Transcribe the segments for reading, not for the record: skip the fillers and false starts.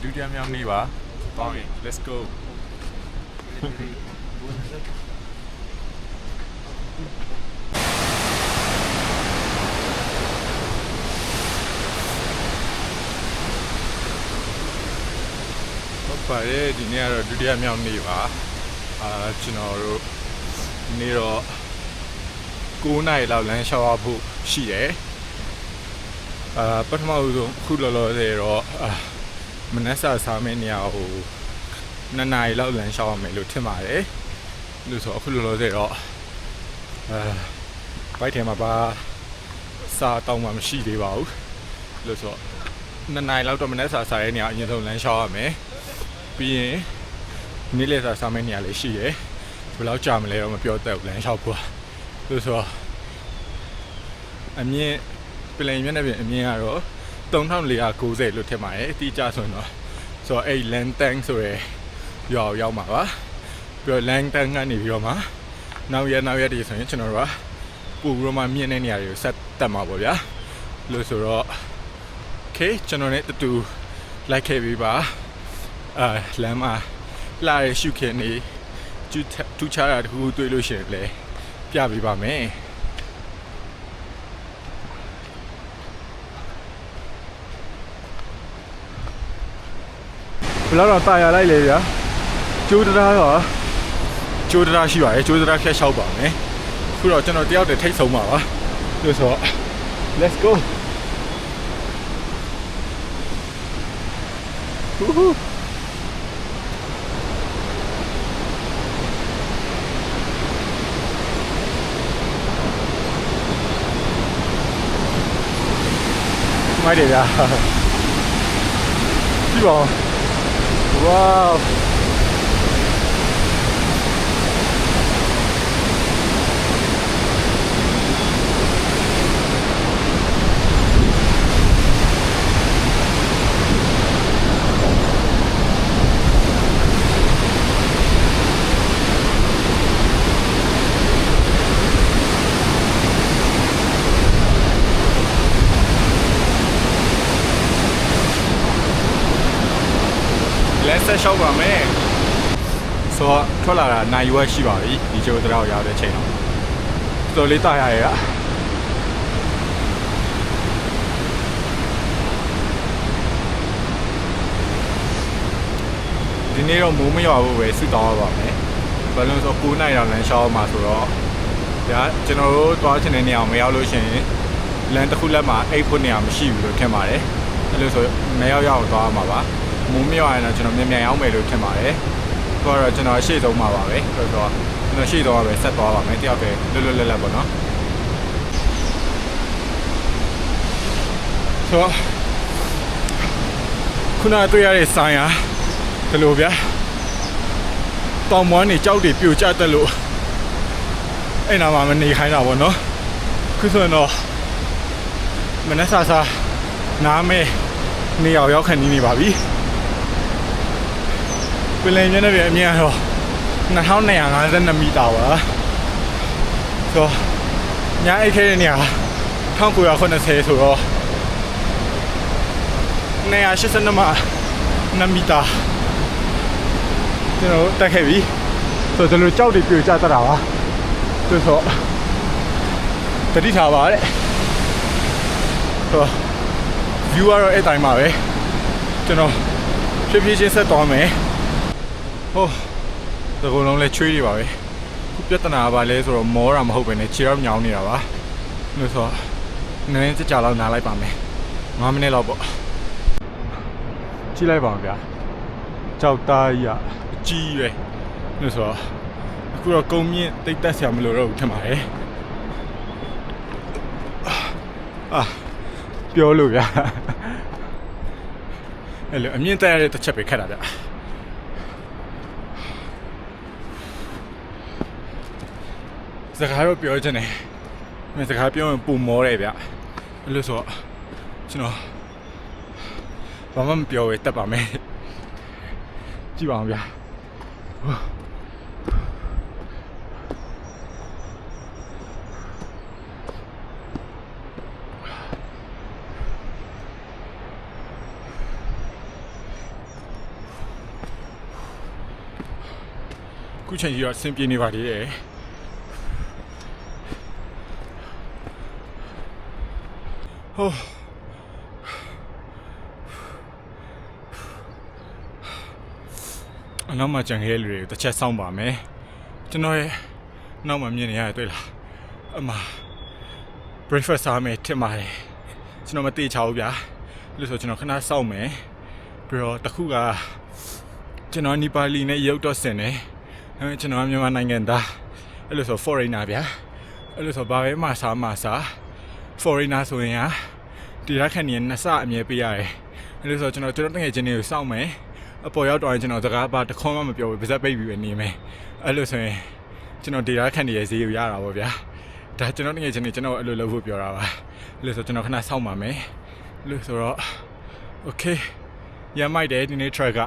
ဒုတိယမြောက်နေ့ပါပေါင်းရင် let's go ဟုတ်ပါတယ်ဒီနေ့ကတော့ဒုတိယမြောက်နေ့ပါကျွန်တော်တို့နေ့တော့9 နာရီလောက်လမ်းလျှောက်ရဖို့ရှိတယ်ပထမဆုံးခုလောလောဆယ်တော့မနက်စာစားမယ့်နေရာကို2 နာရီလောက်လမ်းလျှောက်ရမယ်လို့ထင်ပါတယ်လို့ဆိုအခုလောလောဆယ်တော့ဘိုက်ထဲမှာပါစားတောင်းမှမရှိသေးပါဘူးလို့ဆို2 နာရီလောက်တော့မနက်စာစားရဲ့နေရာအရင်ဆုံးလမ်းလျှောက်ရမယ်ပြီးရင်နေ့လယ်စာစားမယ့်နေရာလေးရှိတယ်ဘယ်လောက်ကြာမလဲတော့မပြောတတ်ဘူးလမ်းလျှောက်ဖို့လို့ဆိုအမြင့်ပြင်မျက်နှာပြင်အမြင့်ကတော့3490လို့ထင်ပါတယ်အတိအကျဆိုရင်တော့ဆိုတော့အဲ့ land tank ဆိုရယ်ရောက်မှာပါပြီးတော့ land tank ကနေပြီးတော့မှနောက်ရက်ဒီဆိုရင်ကျွန်တော်တို့ကပို့ပြီးတော့မှမြင့်တဲ့နေရာတွေကိုဆက်တက်မှာပေါ့ဗျာလို့ဆိုတော့ okay ကျွန်တော်နဲ့တူတူလိုက်ခဲ့ပြီးပါလမ်းမှာလာရရှုခင်နေထူးခြားတာတခုတွေ့လို့ရှိရင်လည်းပြပေးပါမယ်ဘယ်တော့တာယာလိုက်လေဗျာကျိုးတရားရောကျိုးတရားရှိပါတယ်ကျိုးတရားဖြတ်လျှောက်ပါမယ်ခုတော့ကျွန်တော်တယောက်တည်းထိတ်ဆုံးပါပါလို့ဆိုတော့ let's go ဟူးဟူးမိုက်တယ်ဗျာကြည့်ပါဦးဝေါလက်ဆက်ရှောက်ပါမယ်ဆိုတော့ထွက်လာတာနိုင်ရွက်ရှိပါပြီဒီကျိုးတရားကိုရောက်တဲ့ချိန်တော့တော်လေးတာရရဲ့ဒီနေ့တော့မိုးမရွာဘူးပဲစစ်တောင်းရပါမယ်ဘာလို့လဲဆိုတော့9 နာရီလောက်လမ်းလျှောက်မှာဆိုတော့ဒါကျွန်တော်တို့သွားချင်တဲ့နေရာကိုမရောက်လို့ရှိရင်လမ်းတစ်ခုလက်မှာအိတ်ဖို့နေရာမရှိဘူးလို့ထင်ပါတယ်အဲ့လိုဆိုမရောက်ရအောင်သွားရမှာပါမိုးမရွာရင်တော့ကျွန်တော်မြန်ရောက်မယ်လို့ထင်ပါတယ်။ဆိုတော့ကျွန်တော်ရှေ့ဆုံးမှာပါပဲ။ဆိုတော့ကျွန်တော်ရှေ့ဆုံးကပဲဆက်သွားပါမယ်။တယောက်တည်းလွတ်လပ်ပေါ့နော်။ဆိုတော့ခုနတွေ့ရတဲ့ဆိုင်ဟာဒီလိုဗျာ။တောင်မွန်းနေကြောက်တွေပြိုကျတက်လို့အဲ့နာမှာမနေခိုင်းတာပေါ့နော်။ခုဆိုရင်တော့မနက်စာနားမဲနေရောက်ခဏနေပါပြီ။ပြင်လင်းမျက်နှာပြင်အမြင့်ကတော့2252 မီတာပါဆိုတော့ညာအိတ်ခဲတဲ့နေရာ1980ဆိုတော့282မှာ2 မီတာကျွန်တော်တက်ခဲ့ပြီဆိုတော့ဒီလိုကြောက်တွေပြိုကျတတ်တာပါဆိုတော့တတိထားပါတဲ့ဆိုတော့ view ကတော့အဲ့တိုင်းပါပဲကျွန်တော်ဖြည်းဖြည်းချင်းဆက်သွားမယ်ဟုတ်ဒီကုန်းလုံးလဲချွေးနေပါပဲခုပြဿနာကဘာလဲဆိုတော့မောတာမဟုတ်ပဲနဲ့ခြေတော့ညောင်းနေတာပါလို့ဆိုတော့နည်းနည်းကြလောက်နားလိုက်ပါမယ်5 မိနစ်လောက်ပေါ့ကြည့်လိုက်ပါဦးဗျာကြောက်သားကြီးအကြီးပဲလို့ဆိုတော့အခုတော့ကုန်းမြင့်တိတ်တက်ဆရာမလို့တော့ထင်ပါတယ်ပြောလို့ဗျာအဲ့လိုအမြင့်တက်ရတဲ့တစ်ချက်ပဲခက်တာဗျစကားတော့ပြောချင်တယ်။မင်းစကားပြောရင်ပုံမောတယ်ဗျ။အဲ့လိုဆိုကျွန်တော်ဘာမှမပြောရတက်ပါမယ်။ကြည့်ပါအောင်ဗျာ။ ချိန်ကြီးတော့ဆင်ပြေနေပါသေးတယ်ဟိုအနောက်မှာကြံခဲ့လူတွေတစ်ချက်စောင့်ပါမယ်ကျွန်တော်ရဲ့နောက်မှာမြင်နေရတယ်တွေ့လားအမ breakfast စားမယ်ထင်ပါတယ်ကျွန်တော်မသိချဘူးဗျာလို့ဆိုကျွန်တော်ခဏစောင့်မယ်ပြီးတော့တခုကကျွန်တော်နီပါလီနဲ့ရုပ်တော့ဆင်တယ်ကျွန်တော်မြန်မာနိုင်ငံသားအဲ့လိုဆို foreigner ဗျာအဲ့လိုဆိုဘာပဲမှစားမှစား foreigner ဆိုရင်ဒီရက်ခဏနေနှစ်ဆအမြဲပေးရတယ်အဲ့လိုဆိုကျွန်တော်တကယ်ချင်းတွေကိုစောင့်မယ်အပေါ်ရောက်တော့ကျွန်တော်စကားပါတခွန်းမှမပြောဘူးပါဇက်ပိတ်ပြီးပဲနေမယ်အဲ့လိုဆိုရင်ကျွန်တော်ဒီရက်ခဏနေရဲ့ဈေးကိုရတာပေါ့ဗျာဒါကျွန်တော်တကယ်ချင်းနေကျွန်တော်အဲ့လိုလုပ်ဖို့ပြောတာပါအဲ့လိုဆိုကျွန်တော်ခဏစောင့်ပါမယ်လို့ဆိုတော့ okay ရမိုက်တယ်ဒီနေ့ track က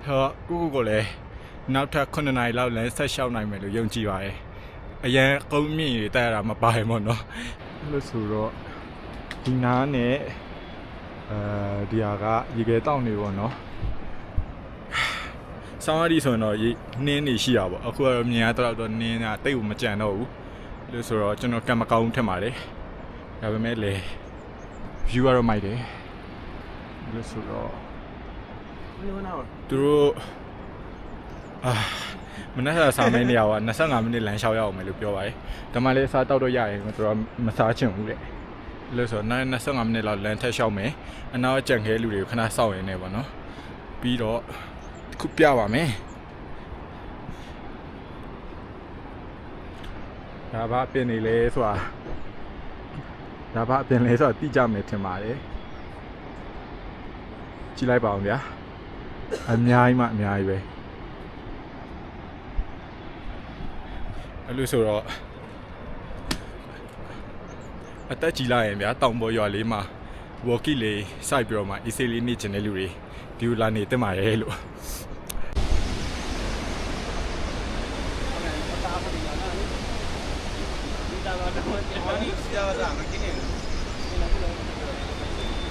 ဟောကိုလည်းနောက်ထပ်9နာရီလောက်လည်းဆက်ရှောက်နိုင်မယ်လို့ယုံကြည်ပါတယ်အရင်ကုန်းမြင့်တွေတက်ရတာမပါဘူးပေါ့နော်လို့ဆိုတော့ဒီနားနဲ့ဒီဟာကရေခဲတောက်နေပေါ့နော်ဆောင်းရည်ဆိုရင်တော့နင်းနေရှိတာပေါ့အခုကတော့မြင်ရတော့နင်းကတိတ်ကိုမကြံတော့ဘူးလို့ဆိုတော့ကျွန်တော်ကံမကောင်းထင်ပါတယ်ဒါပေမဲ့လေ view ကတော့မိုက်တယ်လို့ဆိုတော့သူတို့မနေ့ကစားမင်းနေရတော့25မိနစ်လမ်းလျှောက်ရအောင်မယ်လို့ပြောပါတယ်ဒါမှလည်းစားတောက်တော့ရရင်ကျွန်တော်မစားချင်ဘူးတဲ့လို့ဆိုတော့25မိနစ်လောက်လမ်းထက်လျှောက်မယ်အနောက်ကြံခဲလူတွေကိုခဏစောင့်ရင်းနေပါနော်ပြီးတော့ခုပြပါမယ်ဒါဘာပြင်နေလဲဆိုတာဒါဘာပြင်လဲဆိုတာသိကြမယ်ထင်ပါတယ်ကြည့်လိုက်ပါအောင်ဗျာအများကြီးမှအများကြီးပဲအဲ့လိုဆိုတော့အသက်ကြီးလာရင်ဗျာတောင်ပေါ်ရွာလေးမှာဝေါ်ကီလေးစိုက်ပြီးတော့မှအေးဆေးလေးနေကျင်တဲ့လူတွေဒီလိုလာနေတက်မှာရဲလို့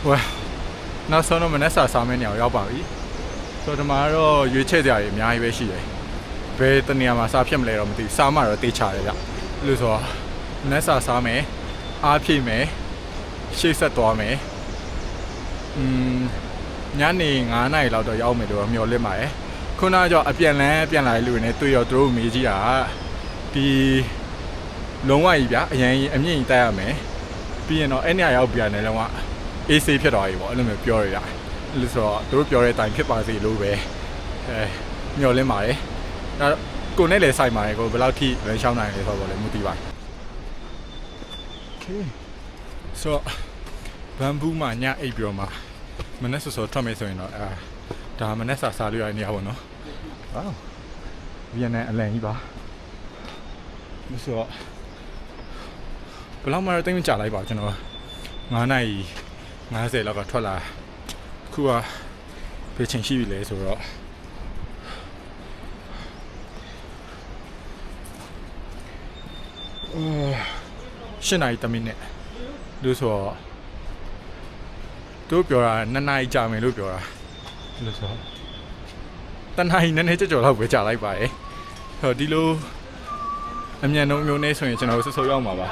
ဝါနောက်ဆုံးတော့မနေ့စားမင်းနေအောင်ရောက်ပါပြီဆိုတော့ဒီမှာတော့ရွေးချယ်ကြရည်အများကြီးပဲရှိတယ်ဘယ်တနေရာမှာစားဖြစ်မလဲတော့မသိဘူးစားမှတော့တေးချတယ်ဗျလို့ဆိုတော့မနေ့စားမယ်အားဖြည့်မယ်ရှေ့ဆက်သွားမယ်ညနေ9နာရီလောက်တော့ရောက်မယ်လို့မျှော်လင့်ပါတယ်ခုနကကြောင့်အပြန်လာတဲ့လူတွေနဲ့တွေ့ရောသူတို့မေးကြည့်တာဒီလုံးဝကြီးဗျအရင်အမြင့်ကြီးတက်ရမယ်ပြီးရင်တော့အဲ့နေရာရောက်ပြန်တယ်လုံးဝAC ဖြစ်သွားပြီပေါ့အဲ့လိုမျိုးပြောရတာအဲ့လိုဆိုတော့သူတို့ပြောတဲ့အတိုင်းဖြစ်ပါစေလို့ပဲမျှော်လင့်ပါတယ်ဒါကိုနဲ့လည်းဆိုင်ပါတယ်ကိုဘယ်လောက်ထိလမ်းလျှောက်နိုင်လဲဆိုတော့လည်းမသိပါဘူး Okay so ဘမ်ဘူးမှာညအိပ်ပြီးတော့မှမနေ့စောထွက်မယ်ဆိုရင်တော့ဒါမနေ့စားလို့ရတဲ့နေရာပေါ့နော်ဝေါဗီယက်နမ်အလံကြီးပါဆိုတော့ဘယ်လောက်မှတော့တိတ်မကြလိုက်ပါကျွန်တော်9နာရီ50လောက်ကထွက်လာခုကဘယ်ချိန်ရှိပြီလဲဆိုတော့8နာရီ10မိနစ်လို့ဆိုတော့တို့ပြောတာ2နာရီကြာမယ်လို့ပြောတာလို့ဆိုတော့တနာရီနည်းနည်းကြော်လောက်ပဲကြာလိုက်ပါရဲ့ဟောဒီလိုအမြန်နှုံမျိုးနဲ့ဆိုရင်ကျွန်တော်ဆက်ရောက်မှာပါ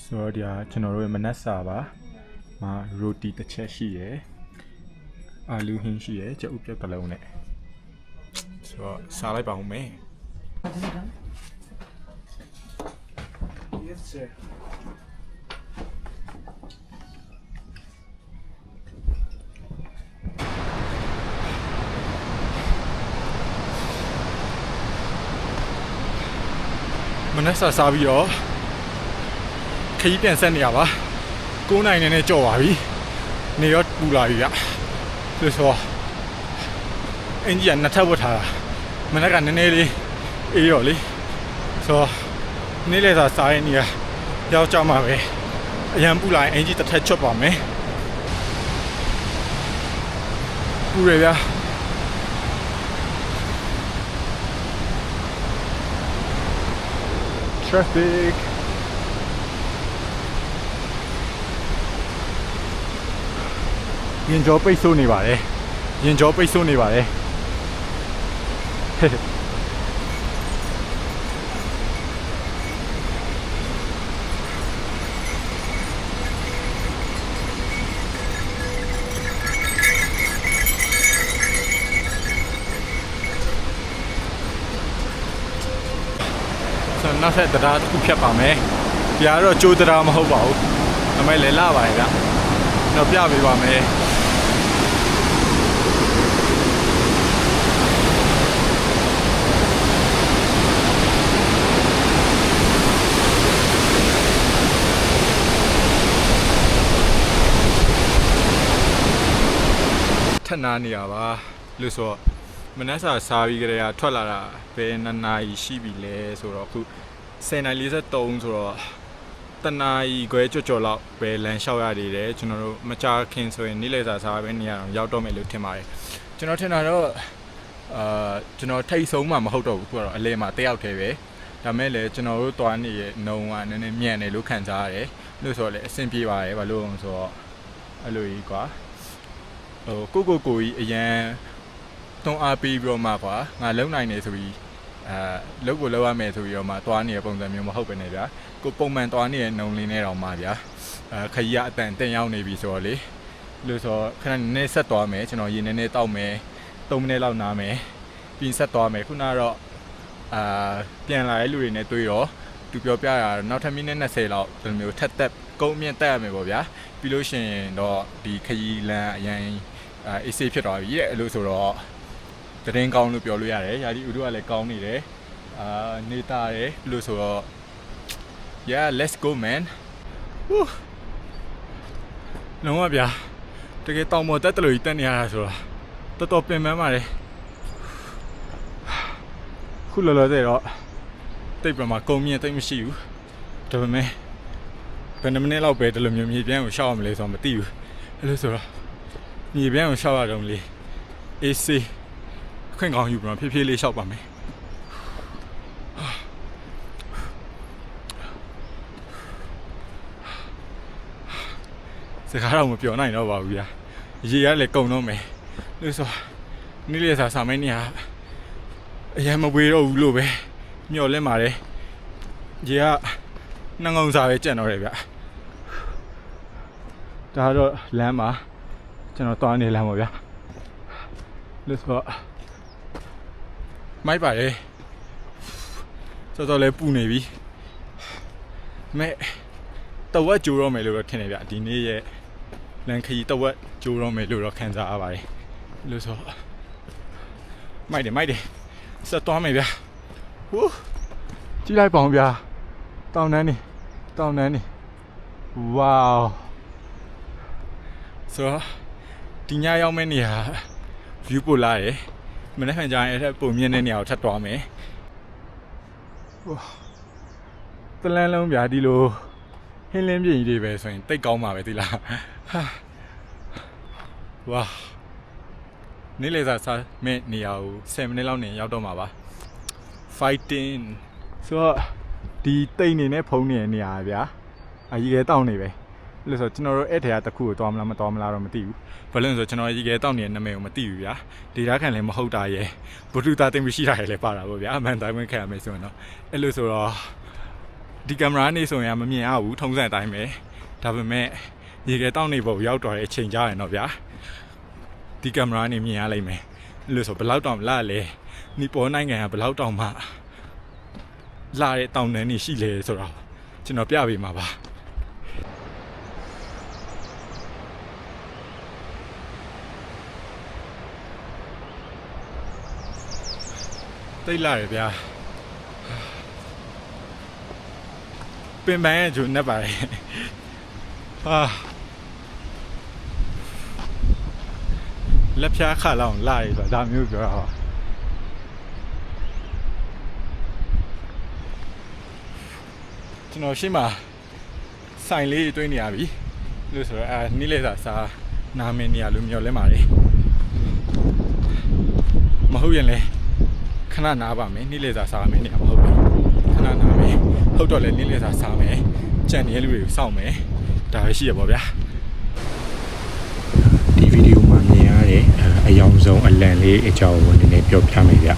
ဆိုတော့ဒီကကျွန်တော်တို့ရဲ့မနက်စာပါမှာရိုတီတစ်ချက်ရှိရယ်အာလူဟင်းရှိရယ်ကြက်ဥပြတ်တစ်လုံးနဲ့ဆိုတော့စားလိုက်ပါဦးမယ် Yes sir မနက်စာစားပြီးတော့ခရီးပြန်ဆက်နေရပါ9နိုင်နဲ့ကြော်ပါပြီနေရောပူလာပြီဗျဆိုတော့အင်ဂျီကနှစ်ထပ်ဝတ်ထားတာမနက်ကနည်းနည်းလေးအေးရောလေဆိုတော့နေ့လေသာစားရင်နေရရောက်ကြမှာပဲအရန်ပူလာရင်အင်ဂျီတစ်ထပ်ချွတ်ပါမယ်ပူရဗျာထ traffic ရင်ကြောပိတ်ဆို့နေပါတယ်ရင်ကြောပိတ်ဆို့နေပါတယ်နောက်ထပ်တရားတစ်ခုဖြတ်ပါမယ်။ဒီကတော့ကျိုးတရားမဟုတ်ပါဘူး။ဒါပေမဲ့လည်းလာပါရဲ့ဗျာ။ကျွန်တော်ပြပေးပါမယ်။ထပ်နာနေရပါလို့ဆိုတော့မနက်စာစားပြီးကြတဲ့ကထွက်လာတာဘယ်နှစ်နာရီရှိပြီလဲဆိုတော့အခု10:43ဆိုတော့တနာရီခွဲကြော်လောက်ပဲလမ်းလျှောက်ရသေးတယ်ကျွန်တော်တို့မကြာခင်ဆိုရင်နေ့လည်စာစားပဲနေရအောင်ရောက်တော့မယ်လို့ထင်ပါတယ်ကျွန်တော်ထင်တာတော့ကျွန်တော်ထိတ်ဆုံးမှမဟုတ်တော့ဘူးခုကတော့အလဲမှာတယောက်တည်းပဲဒါမဲ့လည်းကျွန်တော်တို့တွားနေရဲ့နှုံကနည်းနည်းမြန်တယ်လို့ခံစားရတယ်လို့ဆိုတော့လည်းအဆင်ပြေပါတယ်ဘာလို့လဲဆိုတော့အဲ့လိုကြီးကွာဟိုကိုကြီးအရန်တုံးအားပေးပြီးတော့မှကွာငါလုံနိုင်နေဆိုပြီးလုပ်ကိုလုပ်ရမယ်ဆိုပြီးတော့မှတွားနေတဲ့ပုံစံမျိုးမဟုတ်ပဲねဗျာကိုပုံမှန်တွားနေတဲ့နှုံလေးနဲ့တော့မှဗျာခရီးအတန်တင်ရောက်နေပြီဆိုတော့လေလို့ဆိုခဏနည်းနည်းဆက်သွားမယ်ကျွန်တော်ရေနည်းနည်းတောက်မယ်3မိနစ်လောက်နားမယ်ပြီးဆက်သွားမယ်ခုနကတော့ပြန်လာတဲ့လူတွေနဲ့တွေ့တော့သူပြောပြတာနောက်ထပ်မိနစ်20လောက်ဒီလိုမျိုးထက်တက်ကုန်းမြင့်တက်ရမယ်ပေါ့ဗျာပြီးလို့ရှိရင်တော့ဒီခရီးလမ်းအရင်အေးဆေးဖြစ်သွားပြီတဲ့အဲ့လိုဆိုတော့တရင်ကောင်းလို့ပြောလို့ရတယ်ယာဒီဥတို့ကလည်းကောင်းနေတယ်နေတာတယ်လို့ဆိုတော့ yeah let's go man လုံးဝဗျာတကယ်တောင်ပေါ်တက်တလို့ကြီးတက်နေရတာဆိုတော့တော်တော်ပင်ပန်းပါတယ်ခုလောလောဆယ်တော့တိတ်ပြမှာကုန်းမြင့်တိတ်မရှိဘူးဒါပေမဲ့ဘယ်နှမိနစ်လောက်ပဲဒီလိုမျိုးမြေပြန့်ကိုရှောက်ရမလဲဆိုတော့မသိဘူးအဲ့လိုဆိုတော့မြေပြန့်ကိုရှောက်ရတော့လေအေးဆေးခွင့်ကောင်းယူပြီးတော့ဖြည်းဖြည်းလေးရှောက်ပါမယ်စကားတော့မပြောနိုင်တော့ပါဘူးဗျာရေရလည်းကုန်တော့မယ်လို့ဆိုနေ့လေးစာမဲနေရအရင်မဝေးတော့ဘူးလို့ပဲမျော်လင့်ပါတယ်ရေကနှငုံစာပဲကြံ့တော့တယ်ဗျဒါတော့လမ်းမှာကျွန်တော်တွားနေလမ်းပါဗျာလို့ဆိုမိုက်ပါတယ်စောစောလေးပူနေပြီမဲ့တဝက်ကြိုးတော့မယ်လို့တော့ထင်နေဗျဒီနေ့ရဲ့လန်ခီတဝက်ကြိုးတော့မယ်လို့တော့ခံစားရပါတယ်လို့ဆိုမိုက်တယ်ဆက်သွားမယ်ဗျဟိုးကြည့်လိုက်ပါဦးဗျတောင်တန်းနေဝေါဆိုဒီညရောက်မယ့်နေရာ view ပို့လာတယ်မနေ့ကကြာရင်အဲ့ထက်ပုံမြင့်တဲ့နေရာကိုထပ်သွားမယ်တလန်းလုံးဗျာဒီလိုဟင်းလင်းပြင်ကြီးတွေပဲဆိုရင်တိတ်ကောင်းပါပဲဒီလားဝါနေ့လေစာမဲ့နေရာကို10မိနစ်လောက်နေရောက်တော့မှာပါ fighting ဆိုတော့ဒီတိတ်နေတဲ့ဖုံးနေတဲ့နေရာဗျာအကြီးကဲတောင်းနေပဲလို့ဆိုကျွန်တော်တို့အဲ့ထဲကတစ်ခုကိုသွားမလားမသွားမလားတော့မသိဘူးဘာလို့လဲဆိုကျွန်တော်ကြီးကဲတောင်းနေတဲ့နာမည်ကိုမသိဘူးဗျာဒေတာခံလည်းမဟုတ်တာရဲ့ဘုဒ္ဓတာတင်မရှိတာလည်းပါတာပေါ့ဗျာအမှန်တိုင်းဝင်ခံရမယ်ဆိုရင်တော့အဲ့လိုဆိုတော့ဒီကင်မရာနေဆိုရင်မမြင်ရဘူးထုံးစံအတိုင်းပဲဒါပေမဲ့ရေကဲတောင်းနေဖို့ရောက်တော့တဲ့အချိန်ကြာရင်တော့ဗျာဒီကင်မရာနေမြင်ရလိမ့်မယ်အဲ့လိုဆိုဘယ်လောက်တောင်လာလဲနီပေါ်နိုင်ငံကဘယ်လောက်တောင်မှလာတဲ့တောင်တန်းနေရှိလေဆိုတော့ကျွန်တော်ပြပေးမှာပါတိတ်လာရဗျာပင်ပန်းရဲ့ဂျုံနဲ့ပါတယ်ဟာလက်ဖြားခါလောက်လာရဆိုတာဒါမျိုးပြောတာပါကျွန်တော်ရှင်းမှာဆိုင်လေးတွေ့နေရပြီလို့ဆိုတော့နေ့လေစာနာမည်နေရလို့မျောလဲပါလေမဟုတ်ရင်လေခဏနားပါမယ်နေ့လေစာစားမယ်နေရမဟုတ်ဘူးခဏနားမယ် ဟုတ်တော့လေနေ့လည်စာစားမယ်ကြံနေတဲ့လူတွေကိုစောင့်မယ်ဒါပဲရှိရပါဗျာဒီဗီဒီယိုမှာမြင်ရတဲ့အယောင်ဆုံးအလံလေးအကြောင်းကိုနည်းနည်းပြောပြမယ်ဗျ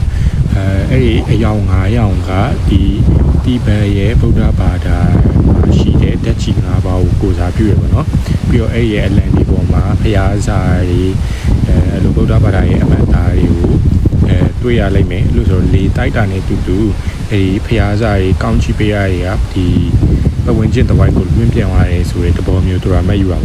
အဲ့ဒီအယောင်9ယောင်ကဒီတိဘက်ရဲ့ဗုဒ္ဓဘာသာရှိတဲ့ဓာတ်ချီ9ပါးကိုကိုစားပြုရပါတော့ပြီးတော့အဲ့ဒီရဲ့အလံဒီပေါ်မှာဘုရားစာတွေအဲ့လိုဗုဒ္ဓဘာသာရဲ့အမှတ်အသားတွေကိုတွေ့ရလိမ့်မယ်လို့ဆိုတော့လေတိုက်တာနဲ့တူတူအဲ့ဒီဘုရားစာတွေကောင်းချီးပေးရတွေကဒီပဝင်ချင်းတဝိုက်ကိုလွင့်ပြန်သွားတယ်ဆိုတဲ့သဘောမျိုးတို့ရမှတ်ယူပါ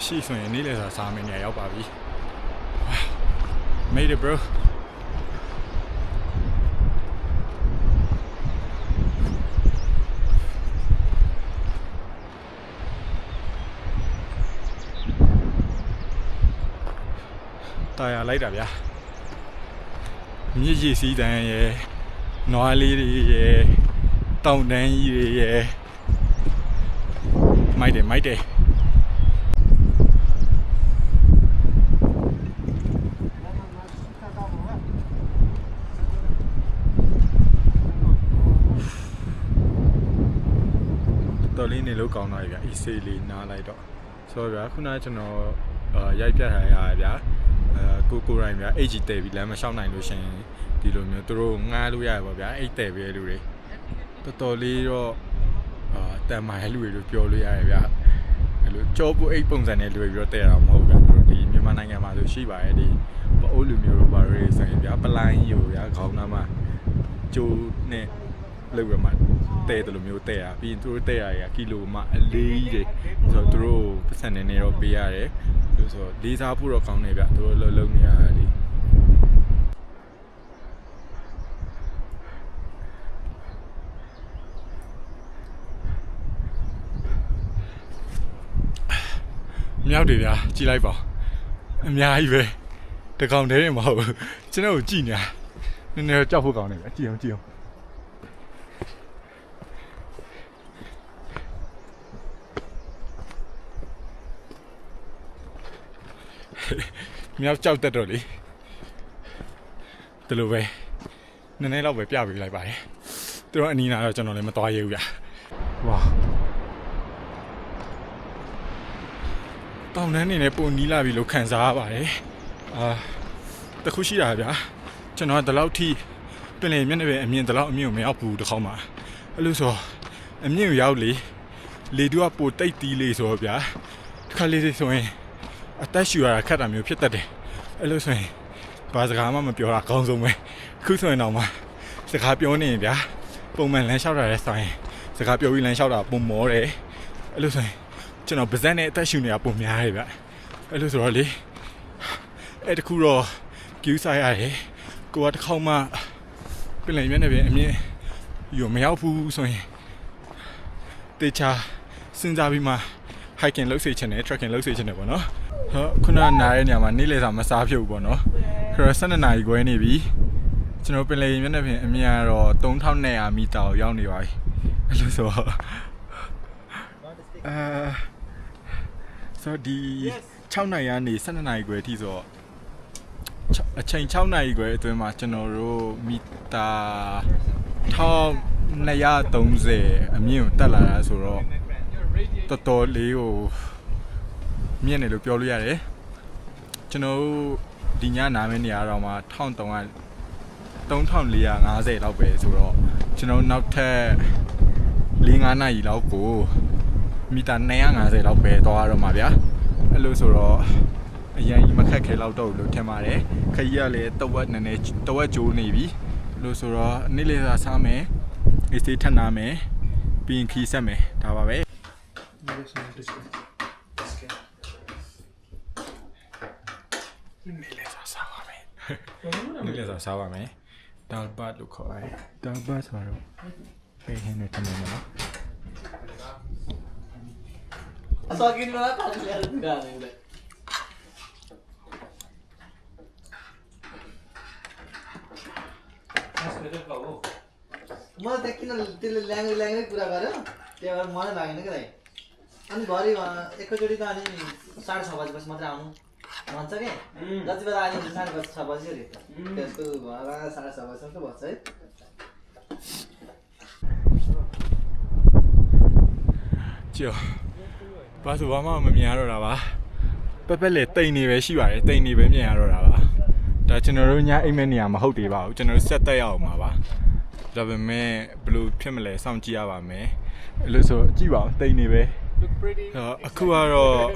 ရှိဆိုရင်နေ့လည်စာစားမယ်နေရာရောက်ပါပြီ Made it bro တာယာလိုက်တာဗျာမြစ်ရည်စီးတန်းရဲ့နွားလေးတွေရဲ့တောင်တန်းကြီးတွေရဲ့မိုက်တယ်တော်လေးနေလို့ကောင်းသွားပြီဗျာအေးဆေးလေးနားလိုက်တော့ဆိုတော့ဗျာခုနကကျွန်တော်ရိုက်ပြထားရဗျာကိုရိုင်းဗျာအိတ်ကြီးတဲပြီးလမ်းမလျှောက်နိုင်လို့ရှင်ဒီလိုမျိုးသူတို့ငားလို့ရရပါဗျာအိတ်တဲပဲလူတွေတော်လေးတော့တန်မာရဲ့လူတွေလို့ပြောလို့ရတယ်ဗျာအဲ့လိုကြောပုတ်အိတ်ပုံစံနဲ့လွယ်ပြီးတော့တဲတာမဟုတ်ဗျာသူတို့ဒီမြန်မာနိုင်ငံမှာဆိုရှိပါရဲ့ဒီပအိုးလူမျိုးတို့ဘာတွေဆိုရင်ဗျာပလိုင်းယူဗျာခေါင်းသားမှာကျိုးနဲ့လောက်ရမှာတဲတယ်လို့မျိုးတဲရပြီးရင်သူတို့တဲရကီလိုမှအလေးကြီးတွေဆိုတော့သူတို့ပတ်စံနေတော့ပေးရတယ်လို့ဆိုလေးစားဖို့တော့ကောင်းနေဗျသူတို့လုံးနေရတယ်လေမြောက်တယ်ဗျာကြည်လိုက်ပါအများကြီးပဲတကောင်တည်းမဟုတ်ဘူးကျွန်တော်ကိုကြည်နေတာနည်းနည်းကြောက်ဖို့ကောင်းနေဗျကြည်အောင်မြောက်ကြောက်တတ်တော့လေဒီလိုပဲနည်းနည်းတော့ပဲပြပေးလိုက်ပါတယ်သူတို့အနီးနာတော့ကျွန်တော်လည်းမသွားရဘူးဗျာဝါတောင်တန်းနေနဲ့ပုံနီးလာပြီလို့ခံစားရပါတယ်တခုရှိတာဗျာကျွန်တော်ကဒီလောက်ထိပင်လယ်မျက်နှာပြင်အမြင့်ဒီလောက်အမြင့်ကိုမရောက်ဘူးတစ်ခေါက်မှအဲ့လိုဆိုအမြင့်ကိုရောက်လေတူကပိုတိတ်တီးလေးဆိုတော့ဗျာတစ်ခါလေးဆိုရင်အသက်ရှူရတာခက်တာမျိုးဖြစ်တတ်တယ်အဲ့လိုဆိုရင်ဘာစကားမှမပြောတာအကောင်းဆုံးပဲခုဆိုရင်တော့မှစကားပြောနေရင်ဗျာပုံမှန်လမ်းလျှောက်တာလည်းဆိုင်စကားပြောပြီးလမ်းလျှောက်တာပုံမောတယ်အဲ့လိုဆိုရင်ကျွန်တော်ပါဇက်နဲ့အသက်ရှူနေတာပုံများတယ်ဗျအဲ့လိုဆိုတော့လေအဲ့တခုတော့ကျူးစားရတယ်ကိုကတစ်ခေါက်မှပြင်လိုက်မျက်နှာပြင်အမြင့်ယူမရောက်ဘူးဆိုရင်တေချာစဉ်းစားပြီးမှ hiking လုပ်စေချင်တယ် trekking လုပ်စေချင်တယ်ပေါ့နော်ခုနနားတဲ့နေရာမှာနေ့လည်စာမစားဖြစ်ဘူးပေါ့နော်ခရ12နာရီခွဲနေပြီကျွန်တော်ပင်လယ်မျက်နှာပြင်အမြင့်ကတော့3200မီတာကိုရောက်နေပါပြီအဲ့လိုဆိုဆိုဒီ6နာရီကနေ12နာရီခွဲအထိဆိုအချိန်6နာရီခွဲအတွင်းမှာကျွန်တော်တို့မီတာ1230အမြင့်ကိုတက်လာတာဆိုတော့တော်လေးကိုမြင့်နေလို့ပြောလို့ရတယ်ကျွန်တော်ဒီညနားမယ့်နေရာတော့မှ3450လောက်ပဲဆိုတော့ကျွန်တော်နောက်ထပ်4-5နာရီလောက်ကိုမီတာ250လောက်ပဲသွားရတော့မှာဗျာအဲ့လိုဆိုတော့အရင်ကြီးမခက်ခဲလောက်တော့ဘူးလို့ထင်ပါတယ်ခကြီးကလည်းတဝက်ကျိုးနေပြီလို့ဆိုတော့နေ့လေးစာစားမယ်အေးစေးထပ်နာမယ်ပြီးရင်ခီးဆက်မယ်ဒါပါပဲနေ့လေးစာစားပါမယ်နေ့လေးစာစားပါမယ်ဒါဘတ်လို့ခေါ်တယ်ဒါဘတ်ဆိုတော့ဖေးဟင်းနဲ့တမန်နော်အစောကိန်းလာတာလည်းရတယ်လေमैं देखी ना तेरे लैंग्वेज पूरा कर ते और माने लागे ना करे अनि घरिमा एकैचोटि त अनि 6:30 बजेपछि मात्रै आउनु भन्छ के जति बेला आयो 6:30 बज्यो रे त्यसको घर 6:30 बजेसम्म त बज्छ है Chiều Ba số ba mà mình rồi ba Bé lệ tây này về xí vậy tây này về mình rồi ba Đã cho nó nhá em này mà hậu thì bảo cho nó set tay ảo mà ba Đã về mẹ blue phim lệ xong chia ba mẹ Lúc số chỉ bảo tây này về Aku rồi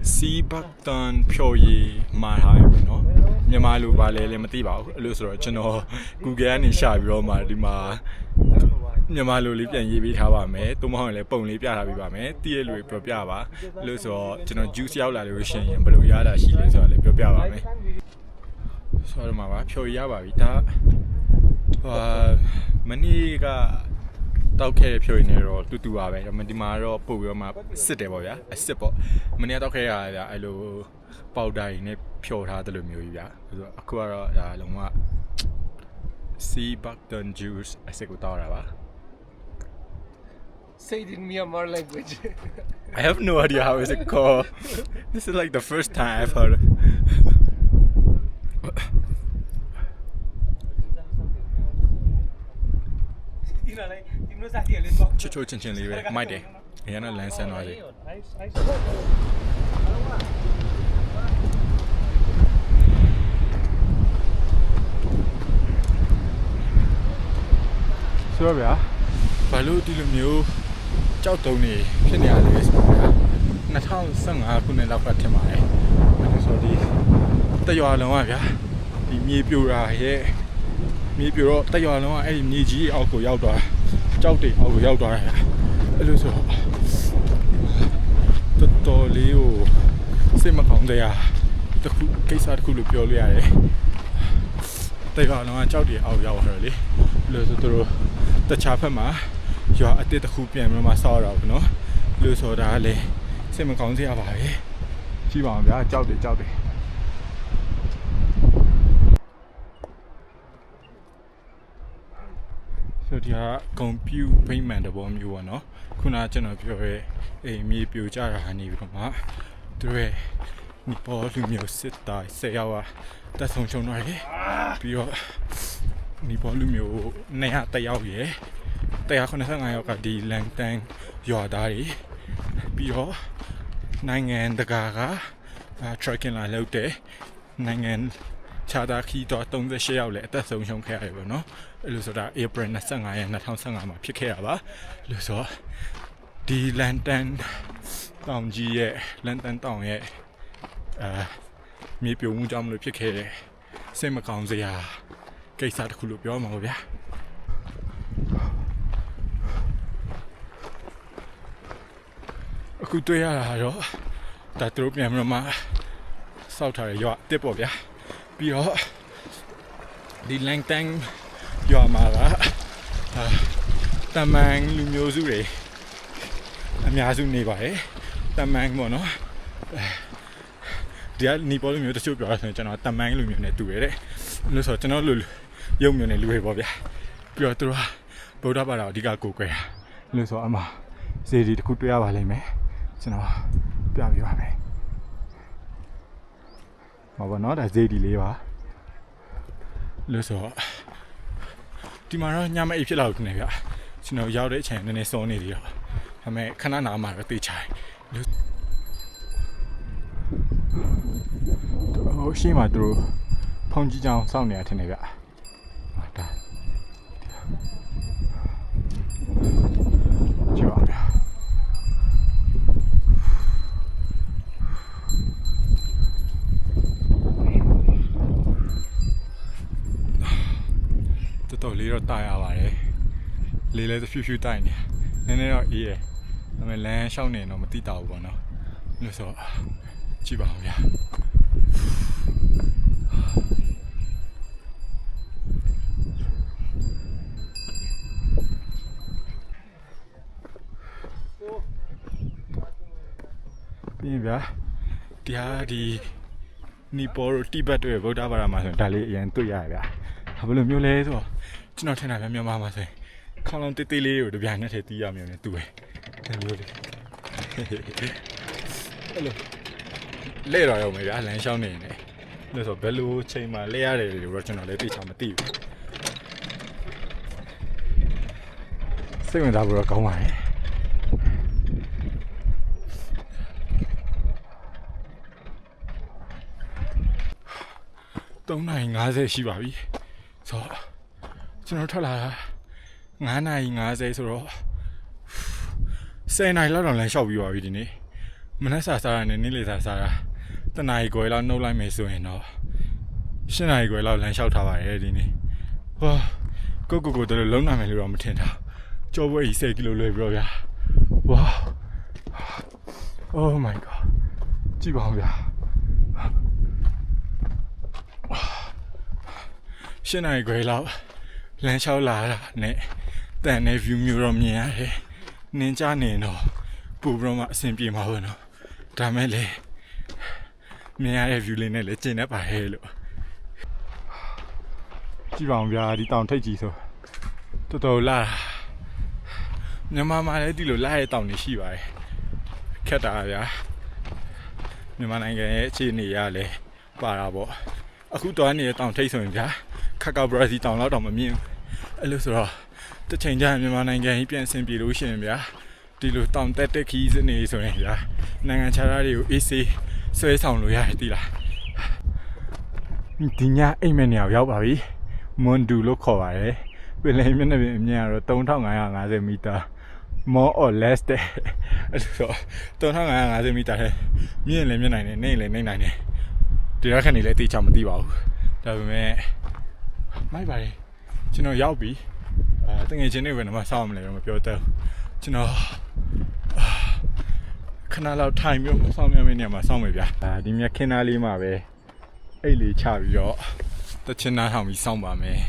Sea Baktan phiêu gì mà hai bên nó Nhưng mà lúc ba lệ mà tí bảo lúc số cho nó Google này xài rồi mà đi màမြန်မာလူလေးပြန်ရေးပေးထားပါမယ်။သို့မဟုတ်လည်းပုံလေးပြထားပေးပါမယ်။တည့်ရလူတွေပြောပြပါလို့ဆိုတော့ကျွန်တော် juice ရောက်လာလို့ရှိရင်ဘယ်လိုရတာရှိလဲဆိုတော့လည်းပြောပြပါမယ်။ဆိုတော့မှာပါဖြော်ရပါပြီ။ဒါမနေ့ကတောက်ခဲ့တဲ့ဖြော်ရည်နေတော့တူပါပဲ။ဒီမှာတော့ပို့ပြီးတော့မှစစ်တယ်ပေါ့ဗျာ။အစစ်ပေါ့။မနေ့တောက်ခဲ့ရတာဗျာအဲ့လိုပေါက်တာတွေနဲ့ဖြော်ထားတယ်လို့မျိုးကြီးဗျာ။ဆိုတော့အခုကတော့ဒါလုံးဝ Sea Baktan juice အစစ်ကိုတောက်တာပါ။ Say it in Myanmar language. I have no idea how is it called. This is like the first time I've heard of. Chicho chin live. My day. Yana lens and noisy. So yeah. Balu di lumio. ကြောက်တုံးနေဖြစ်နေရတယ်ဆိုတော့2015ခုနှစ်လောက်ကထင်ပါတယ်။ဆိုတော့ဒီတရွာလုံးကဗျာဒီမြေပြိုတာရဲ့မြေပြိုတော့တရွာလုံးကအဲ့ဒီမြေကြီးအောက်ကိုရောက်သွားကြောက်တွေအောက်ကိုရောက်သွားတာအဲ့လိုဆိုတော့တော်လေးကိုစိတ်မကောင်းတဲ့တခုကိစ္စတခုလို့ပြောလို့ရတယ်။တရွာလုံးကကြောက်တွေအောက်ရောက်သွားတယ်လေ။လို့ဆိုတော့တခြားဖက်မှာရွာအတစ်တစ်ခုပြန်ပြီးမှဆောက်ရအောင်နော်လို့ဆိုတာလေစိတ်မကောင်းစရာပါပဲကြည့်ပါအောင်ဗျာကြောက်တယ်ဆိုဒီဟာကွန်ပျူဗိမ့်မှန်တဘောမျိုးပေါ့နော်ခုနကကျွန်တော်ပြောရဲအိမ်မြေပြိုကျတာနေပြီးတော့မှသူရဲ့နီပေါ်လူမျိုးစစ်သား10ယောက်ကတက်ဆုံချုံတော့လေပြီးတော့နီပေါ်လူမျိုး200တယောက်ရဲ့195ယောက်ကဒီလန်တန်ရွာသားတွေပြီးတော့နိုင်ငံတကာက tracking လာလုပ်တဲ့နိုင်ငံခြားသားခီးတော့38ယောက်လည်းအသက်ဆုံးရှုံးခဲ့ရတယ်ပေါ့နော်အဲ့လိုဆိုတာ April 25ရက်2015မှာဖြစ်ခဲ့တာပါလို့ဆိုတော့ဒီလန်တန်တောင်ကြီးရဲ့လန်တန်တောင်ရဲ့မြေပြိုမှုကြောင့်မလို့ဖြစ်ခဲ့တဲ့စိတ်မကောင်းစရာကိစ္စတစ်ခုလို့ပြောမှာပါဗျာအခုတွေ့ရတာတော့ဒါသူတို့ပြန်မှစောက်ထားရရွာတစ်ပေါ့ဗျာပြီးတော့ဒီလန်တန်ရွာမှာကတမန်လူမျိုးစုတွေအများစုနေပါတယ်တမန်ပေါ့နော်ဒီကနီပေါ်လူမျိုးတချို့ပြောရဆိုရင်ကျွန်တော်တမန်လူမျိုးနဲ့တူရတဲ့လို့ဆိုတော့ကျွန်တော်လူရုပ်မျိုးနဲ့လူတွေပေါ့ဗျာပြီးတော့သူတို့ဗုဒ္ဓဘာသာအဓိကကိုးကွယ်တာလို့ဆိုတော့အမှစေတီတစ်ခုတွေ့ရပါလိမ့်မယ်ကျွန်တော်ပြပြပါမယ်ဟောပါတော့ဒါစေတီလေးပါလို့ဆိုတော့ဒီမှာတော့ညမအိပ်ဖြစ်လာလို့နေဗျကျွန်တော်ရောက်တဲ့အချိန်နည်းနည်းစောနေသေးတော့ဒါပေမဲ့ခဏနာမှာတော့တေးချင်လို့ဟိုရှိမှသူတို့ဖုန်ကြီးကြောင်စောင့်နေရထင်တယ်ဗျဒါကြည့်ပါဗျတော်လေးတော့တာရပါတယ်လေးလည်းဖြူဖြူတိုင်နေနည်းနည်းတော့အေးရဒါပေမဲ့လမ်းလျှောက်နေတော့မတိတာဘူးပေါ့နော်လို့ဆိုကြည့်ပါဦးဗျာပြင်ဗျာဒီဟာဒီနီပေါ်တိဘတ်တွေဗုဒ္ဓဘာသာမှာဆိုဒါလေးအရင်တွေ့ရဗျာဘယ်လိုမျိုးလဲဆိုတော့ကျွန်တော်ထင်တာမြန်မာမှာဆိုရင်ခေါင်းလုံးတေးသေးလေးကိုတပြိုင်နက်တည်းတီးရမျိုးနဲ့တူပဲဒါမျိုးလေး အဲ့လိုလဲတော့ရောက်မယ်ဗျာလမ်းလျှောက်နေနေလို့ဆိုဘယ်လိုချိန်မှလဲရတယ်လို့တော့ကျွန်တော်လည်းသိချင်မသိဘူးစိတ်ဝင်စားဖို့တော့ကောင်းပါတယ်3:50ရှိပါပြီဆိုတော့ကျွန်တော်ထွက်လာတာ9:50ဆိုတော့10နာရီလောက်တော့လမ်းလျှောက်ပြီးပါပြီဒီနေ့မနက်စာစားရနဲ့နေ့လယ်စာစားတာတနာရီခွဲလောက်နှုတ်လိုက်မယ်ဆိုရင်တော့10နာရီခွဲလောက်လမ်းလျှောက်ထားပါတယ်ဒီနေ့ဟောကိုတို့လုံးနိုင်မယ်လို့တော့မထင်တာကြောပွဲကြီး10ကီလိုလွယ်ပြီတော့ဗျာဝါ Oh my god ကြည့်ပါဦးဗျာ10နာရီခွဲလောက်လမ်းလျှောက်လာတာနဲ့တန်တဲ့ view မျိုးတော့မြင်ရတယ်နင်းကြနေတော့ပူပြီးတော့မှအဆင်ပြေမှာပေါ့နော်ဒါမဲ့လေမြင်ရတဲ့ view လေးနဲ့လည်းကျင်တတ်ပါရဲ့လို့ကြည့်ပါဦးဗျာဒီတောင်ထိပ်ကြီးဆိုတော်တော်လာမြန်မာမှာလည်းဒီလိုလာတဲ့တောင်တွေရှိပါတယ်ခက်တာဗျာမြန်မာနိုင်ငံရဲ့အခြေအနေရလဲပါတာပေါ့အခုတော့နေတဲ့တောင်ထိပ်ဆိုရင်ဗျာခက်ကောက်ဘရာဇီတောင်လောက်တော့မမြင်အဲ့လိုဆိုတော့တစ်ချိန်ကျရင်မြန်မာနိုင်ငံကြီးပြန်ဆင်ပြေလို့ရှိရင်ဗျာဒီလိုတောင်တက်ခီးစနေဆိုရင်ဗျာနိုင်ငံခြားသားတွေကိုအေးဆေးဆွဲဆောင်လို့ရတယ်တိလားဒီညအိမ်မက်နေရောက်ပါပြီမွန်ဒူလို့ခေါ်ပါတယ်ပင်လယ်မျက်နှာပြင်အမြင့်ကတော့3550မီတာ more or less တဲ့အဲ့ဆို3550မီတာထဲမြင့်လည်းမြင့်နိုင်တယ်နေလည်းနေနိုင်တယ်ဒီရက်ခဏနေလည်းသိချင်မသိပါဘူးဒါပေမဲ့မိုက်ပါတယ်ကျွန်တော်ရောက်ပြီတကယ်ချင်းနေဘယ်မှာစောင့်မလဲတော့မပြောတတ်ကျွန်တော်ခဏလောက်ထိုင်ပြီးတော့စောင့်ရမယ့်နေရာမှာစောင့်မယ်ဗျာဒီမြက်ခင်းသားလေးမှာပဲအိတ်လေးချပြီးတော့တချင်နာထောင်ပြီးစောင့်ပါမယ်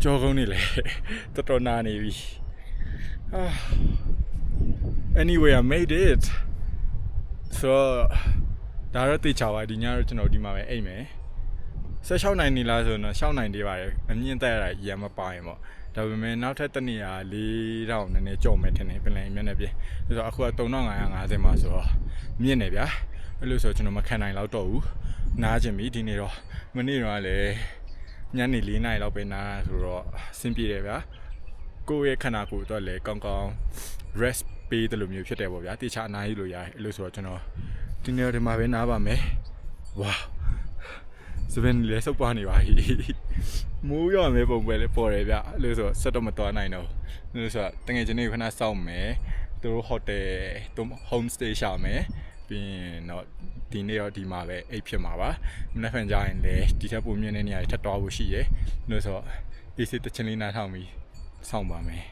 ကြောကုန်းနေလေတော်တော်နာနေပြီ Anyway I made it so ဒါတော့သိချပါဒီညတော့ကျွန်တော်ဒီမှာပဲအိမ်မယ်16နိုင်နေလားဆိုတော့6နိုင်သေးပါတယ်အမြင့်တက်ရတာရမ်းမပါရင်ပေါ့ဒါပေမဲ့နောက်ထပ်တစ်နေရာ4000နည်းနည်းကြော်မယ်ထင်တယ်ပြင်လယ်မျက်နှာပြင်ဆိုတော့အခုက3550မှာဆိုတော့မြင့်နေဗျာအဲ့လိုဆိုကျွန်တော်မခံနိုင်တော့တော့ဘူးနားကျင်ပြီဒီနေ့တော့မနေ့တော့လည်းညနေ4နာရီလောက်ပဲနားဆိုတော့ဆင်းပြေတယ်ဗျာကိုယ့်ရဲ့ခန္ဓာကိုယ်အတွက်လည်းကောင်းကောင်း rest ပေးတယ်လို့မျိုးဖြစ်တယ်ပေါ့ဗျာတေချာအနားယူလို့ရတယ်အဲ့လိုဆိုတော့ကျွန်တော်ဒီနေ့ဒီမှာပဲနားပါမယ်ဝါစပင်းလေးစုပ်ပွားနေပါပြီမိုးရွာမယ်ပုံပဲလေပေါ်တယ်ဗျအဲ့လိုဆိုဆက်တော့မတော်နိုင်တော့အဲ့လိုဆိုတကယ်ချင်းနေခဏစောင့်မယ်သူတို့ဟိုတယ်သူ home stay ရှာမယ်ပြီးရင်တော့ဒီနေ့တော့ဒီမှာပဲအိတ်ဖြစ်မှာပါမနေ့ဖန်ကြရင်လေဒီထက်ပိုမြင့်တဲ့နေရာတွေထပ်သွားဖို့ရှိရယ်လို့ဆိုအေးစစ်တချင်လေးနားထောင်ပြီးစောင့်ပါမယ်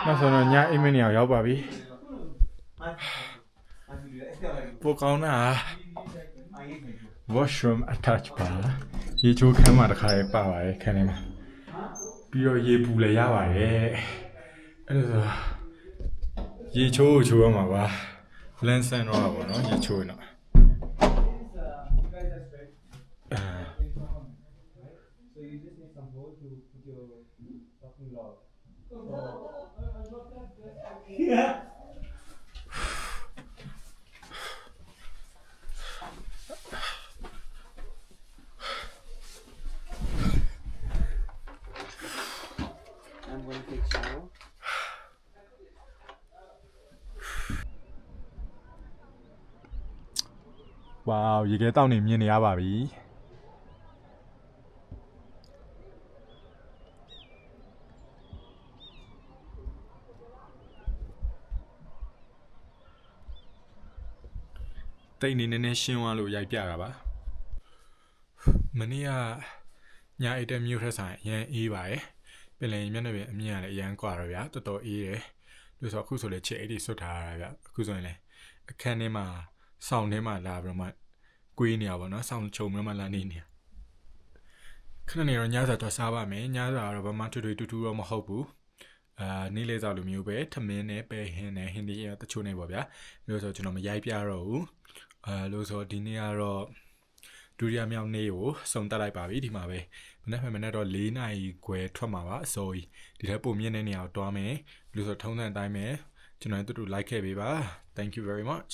နောက်ဆုံးတော့ညအိမ်မနေအောင်ရောက်ပါပြီပိုကောင်းတာ washroom attach ပါရေချိုးခန်းမှာတစ်ခါလေးပါပါတယ်ခန်းထဲမှာပြီးတော့ရေပူလည်းရပါတယ်အဲ့ဒါဆိုရေချိုးရမှာပါလန်ဆန်တော့ပါတော့ရေချိုးနော်I'm going to take shower. Wow ရေခဲတောက်နေမြင်နေရပါပြီတိတ်နေနေရှင်းသွားလို့ရိုက်ပြတာပါမနေ့ကညအိတ်တဲ့မြို့ထက်ဆိုင်အရန်အေးပါတယ်ပြင်လယ်မျက်နှာပြင်အမြင့်ကလည်းအရန်ကွာတော့ဗျာတော်တော်အေးတယ်လို့ဆိုအခုဆိုလေချစ်အိတ်တွေဆွတ်ထားရတာဗျအခုဆိုရင်လေအခန်းထဲမှာဆောင်းထဲမှာလာပြီးတော့မှကွေးနေရပါတော့ဆောင်းချုံပြီးမှလာနေနေခဏနေတော့ညစာတော့စားပါမယ်ညစာကတော့ဘာမှထွေထွေတူတူတော့မဟုတ်ဘူးနေ့လေးစားလိုမျိုးပဲထမင်းနဲ့ပဲဟင်းနဲ့ဟင်းဒီတချို့နေပေါ့ဗျာလို့ဆိုကျွန်တော်မရိုက်ပြတော့ဘူးလို့ဆိုဒီနေ့ကတော့ ဒုတိယမြောက်နေ့ကိုစုံတက်လိုက်ပါပြီဒီမှာပဲမနေ့တော့4နာရီခွဲထွက်မှာပါအစိုးရဒီထက်ပိုမြင့်တဲ့နေရာကိုတွားမယ်ဘယ်လိုဆိုထုံးစံအတိုင်းပဲကျွန်တော်တို့လိုက်ခဲ့ပေးပါ thank you very much